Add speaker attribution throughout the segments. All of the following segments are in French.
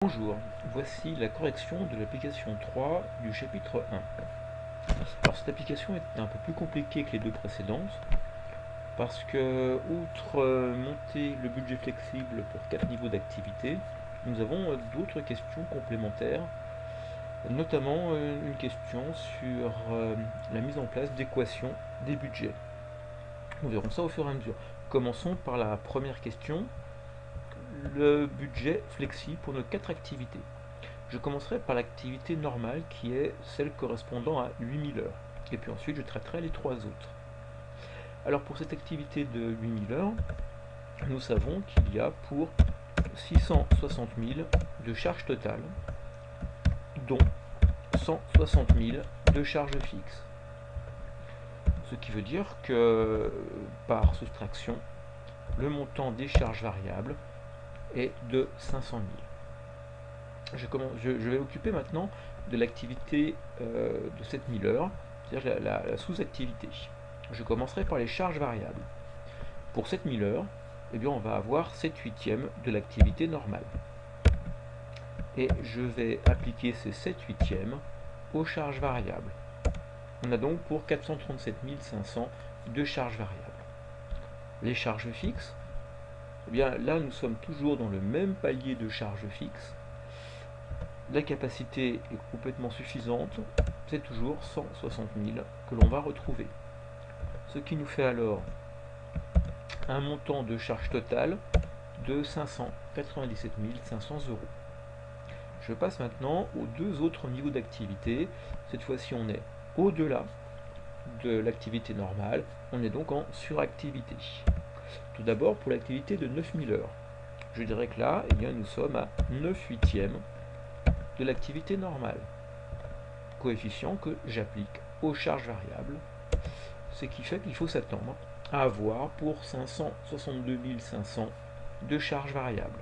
Speaker 1: Bonjour, voici la correction de l'application 3 du chapitre 1. Alors cette application est un peu plus compliquée que les deux précédentes parce que, outre monter le budget flexible pour 4 niveaux d'activité, nous avons d'autres questions complémentaires, notamment une question sur la mise en place d'équations des budgets. Nous verrons ça au fur et à mesure. Commençons par la première question, le budget flexible pour nos 4 activités. Je commencerai par l'activité normale qui est celle correspondant à 8000 heures. Et puis ensuite je traiterai les 3 autres. Alors pour cette activité de 8000 heures, nous savons qu'il y a pour 660 000 de charges totales, dont 160 000 de charges fixes. Ce qui veut dire que par soustraction, le montant des charges variables est de 500 000. Je vais m'occuper maintenant de l'activité de 7000 heures, c'est-à-dire la sous-activité. Je commencerai par les charges variables. Pour 7000 heures, eh bien, on va avoir 7/8 de l'activité normale. Et je vais appliquer ces 7/8 aux charges variables. On a donc pour 437 500 de charges variables. Les charges fixes, eh bien, là nous sommes toujours dans le même palier de charges fixes. La capacité est complètement suffisante, c'est toujours 160 000 que l'on va retrouver. Ce qui nous fait alors un montant de charge totale de 597 500 euros. Je passe maintenant aux deux autres niveaux d'activité. Cette fois-ci, on est au-delà de l'activité normale, on est donc en suractivité. Tout d'abord, pour l'activité de 9000 heures, je dirais que là, eh bien, nous sommes à 9/8 de l'activité normale. Coefficient que j'applique aux charges variables, ce qui fait qu'il faut s'attendre à avoir pour 562 500 de charges variables.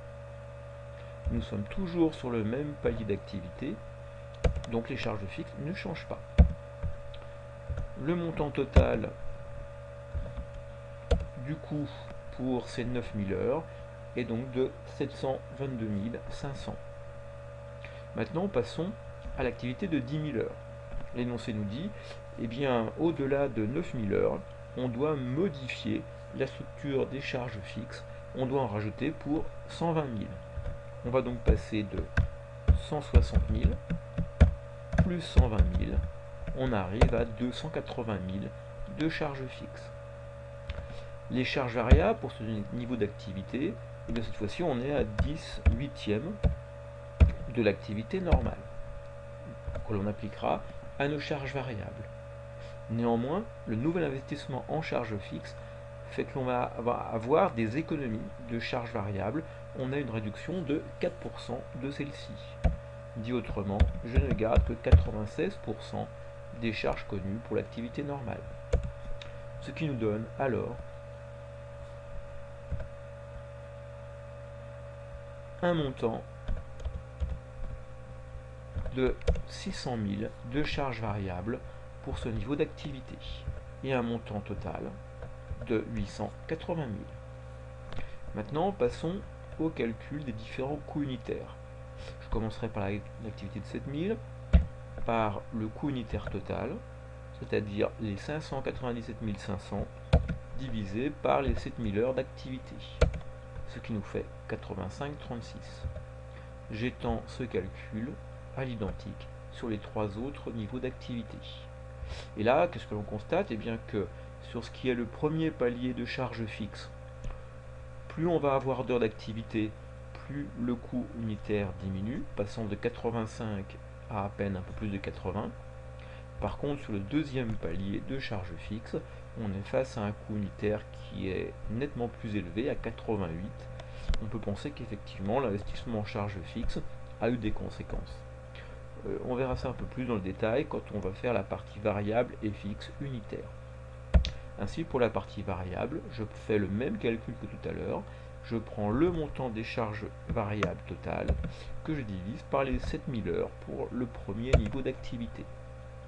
Speaker 1: Nous sommes toujours sur le même palier d'activité, donc les charges fixes ne changent pas. Le montant total du coût pour ces 9000 heures est donc de 722 500. Maintenant, passons à l'activité de 10 000 heures. L'énoncé nous dit, eh bien, au-delà de 9000 heures, on doit modifier la structure des charges fixes. On doit en rajouter pour 120 000. On va donc passer de 160 000 plus 120 000. On arrive à 280 000 de charges fixes. Les charges variables pour ce niveau d'activité, eh bien, cette fois-ci, on est à 10/8 de l'activité normale, que l'on appliquera à nos charges variables. Néanmoins, le nouvel investissement en charges fixes fait que l'on va avoir des économies de charges variables. On a une réduction de 4% de celle-ci. Dit autrement, je ne garde que 96% des charges connues pour l'activité normale. Ce qui nous donne alors un montant de 600 000 de charges variables pour ce niveau d'activité et un montant total de 880 000. Maintenant, passons au calcul des différents coûts unitaires. Je commencerai par l'activité de 7000, par le coût unitaire total, c'est-à-dire les 597 500 divisé par les 7000 heures d'activité, ce qui nous fait 85,36. J'étends ce calcul à l'identique sur les trois autres niveaux d'activité. Et là, qu'est-ce que l'on constate? Eh bien que sur ce qui est le premier palier de charge fixe, plus on va avoir d'heures d'activité, plus le coût unitaire diminue, passant de 85 à peine un peu plus de 80. Par contre, sur le deuxième palier de charge fixe, on est face à un coût unitaire qui est nettement plus élevé, à 88. On peut penser qu'effectivement, l'investissement en charge fixe a eu des conséquences. On verra ça un peu plus dans le détail quand on va faire la partie variable et fixe unitaire. Ainsi, pour la partie variable, je fais le même calcul que tout à l'heure. Je prends le montant des charges variables totales que je divise par les 7000 heures pour le premier niveau d'activité.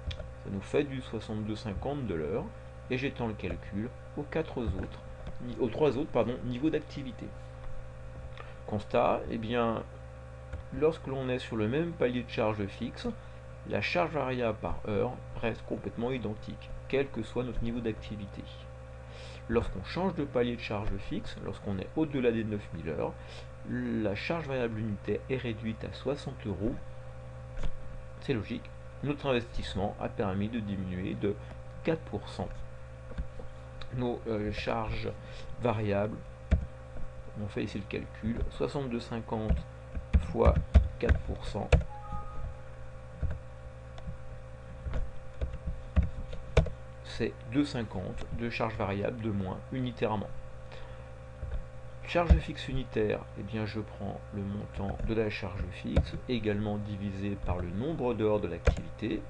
Speaker 1: Ça nous fait du 62,50 de l'heure et j'étends le calcul aux trois autres niveaux d'activité. Constat, eh bien, lorsque l'on est sur le même palier de charge fixe, la charge variable par heure reste complètement identique, quel que soit notre niveau d'activité. Lorsqu'on change de palier de charge fixe, lorsqu'on est au-delà des 9000 heures, la charge variable unitaire est réduite à 60 euros. C'est logique, notre investissement a permis de diminuer de 4% nos charges variables. On fait ici le calcul, 62,50 fois 4%, c'est 2,50 de charge variable de moins unitairement. Charge fixe unitaire, eh bien je prends le montant de la charge fixe, également divisé par le nombre d'heures de l'activité,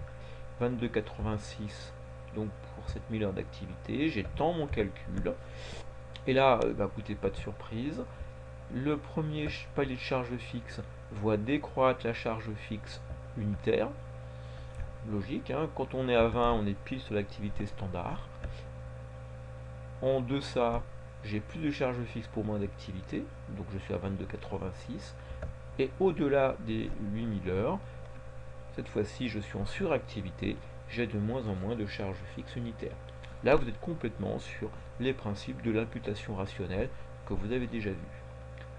Speaker 1: 22,86 donc pour 7000 heures d'activité, j'étends mon calcul, et là, écoutez, pas de surprise, le premier palier de charge fixe voit décroître la charge fixe unitaire, logique, hein, quand on est à 20, on est pile sur l'activité standard, en deçà, j'ai plus de charge fixe pour moins d'activité, donc je suis à 22,86, et au-delà des 8000 heures, cette fois-ci je suis en suractivité, j'ai de moins en moins de charge fixe unitaire. Là vous êtes complètement sur les principes de l'imputation rationnelle que vous avez déjà vu.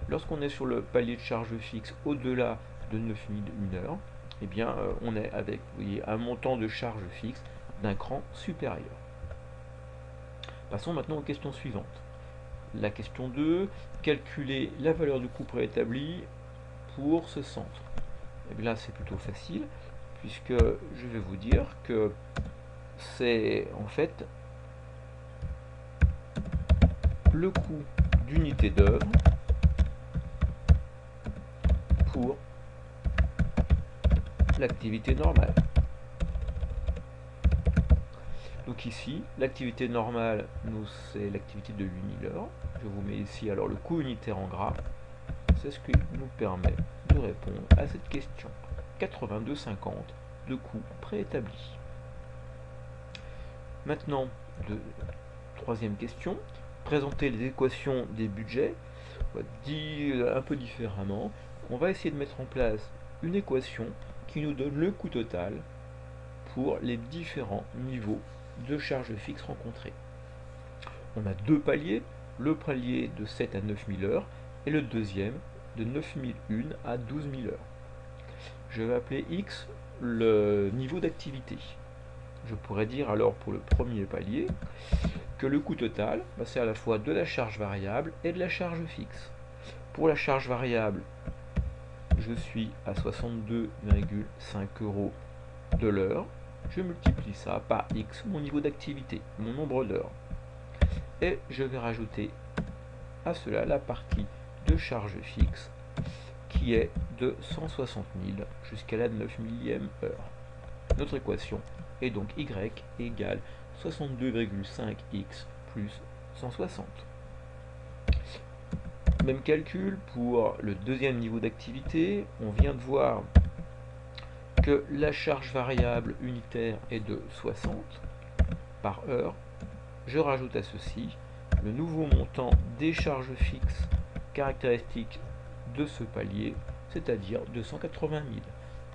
Speaker 1: Lorsqu'on est sur le palier de charge fixe au-delà de 9001 heures, eh bien on est avec, vous voyez, un montant de charge fixe d'un cran supérieur. Passons maintenant aux questions suivantes. La question 2, calculer la valeur du coût préétabli pour ce centre. Et bien là c'est plutôt facile, puisque je vais vous dire que c'est en fait le coût d'unité d'œuvre pour l'activité normale. Donc ici, l'activité normale, nous c'est l'activité de 8000 heures. Je vous mets ici alors le coût unitaire en gras. C'est ce qui nous permet de répondre à cette question. 82,50 de coût préétabli. Maintenant, troisième question. Présenter les équations des budgets. Dit un peu différemment, on va essayer de mettre en place une équation qui nous donne le coût total pour les différents niveaux de charge fixe rencontrés. On a deux paliers, le palier de 7 à 9000 heures et le deuxième de 9001 à 12000 heures. Je vais appeler X le niveau d'activité. Je pourrais dire alors pour le premier palier que le coût total, c'est à la fois de la charge variable et de la charge fixe. Pour la charge variable, je suis à 62,5 euros de l'heure. Je multiplie ça par X, mon niveau d'activité, mon nombre d'heures. Et je vais rajouter à cela la partie de charge fixe qui est de 160 000 jusqu'à la 9000e heure. Notre équation est donc Y égale 62,5X plus 160. Même calcul pour le deuxième niveau d'activité. On vient de voir que la charge variable unitaire est de 60 par heure. Je rajoute à ceci le nouveau montant des charges fixes caractéristiques de ce palier, c'est-à-dire 280 000.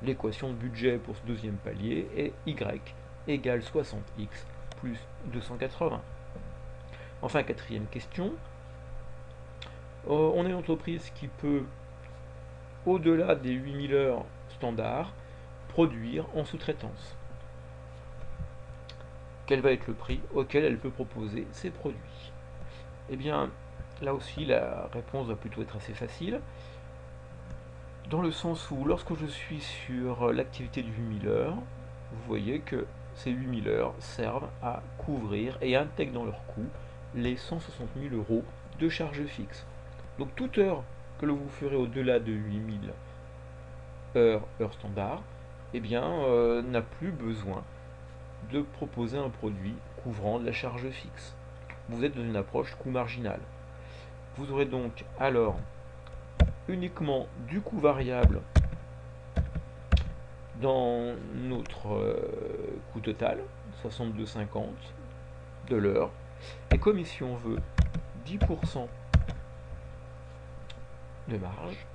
Speaker 1: L'équation de budget pour ce deuxième palier est Y égale 60X plus 280. Enfin, quatrième question. On est une entreprise qui peut, au-delà des 8000 heures standards, produire en sous-traitance. Quel va être le prix auquel elle peut proposer ses produits? Eh bien, là aussi, la réponse va plutôt être assez facile, dans le sens où, lorsque je suis sur l'activité de 8000 heures, vous voyez que ces 8000 heures servent à couvrir et intègrent dans leur coût les 160 000 euros de charges fixes. Donc toute heure que vous ferez au-delà de 8000 heures standard, eh bien, n'a plus besoin de proposer un produit couvrant de la charge fixe. Vous êtes dans une approche coût marginal. Vous aurez donc alors uniquement du coût variable dans notre coût total, 62,50 de l'heure. Et comme ici on veut 10% de marge,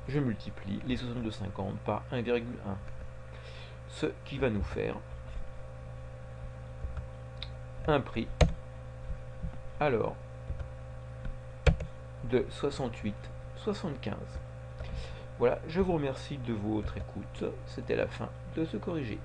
Speaker 1: je multiplie les 62,50 par 1,1. Ce qui va nous faire un prix alors de 68,75. Voilà, je vous remercie de votre écoute. C'était la fin de ce corrigé.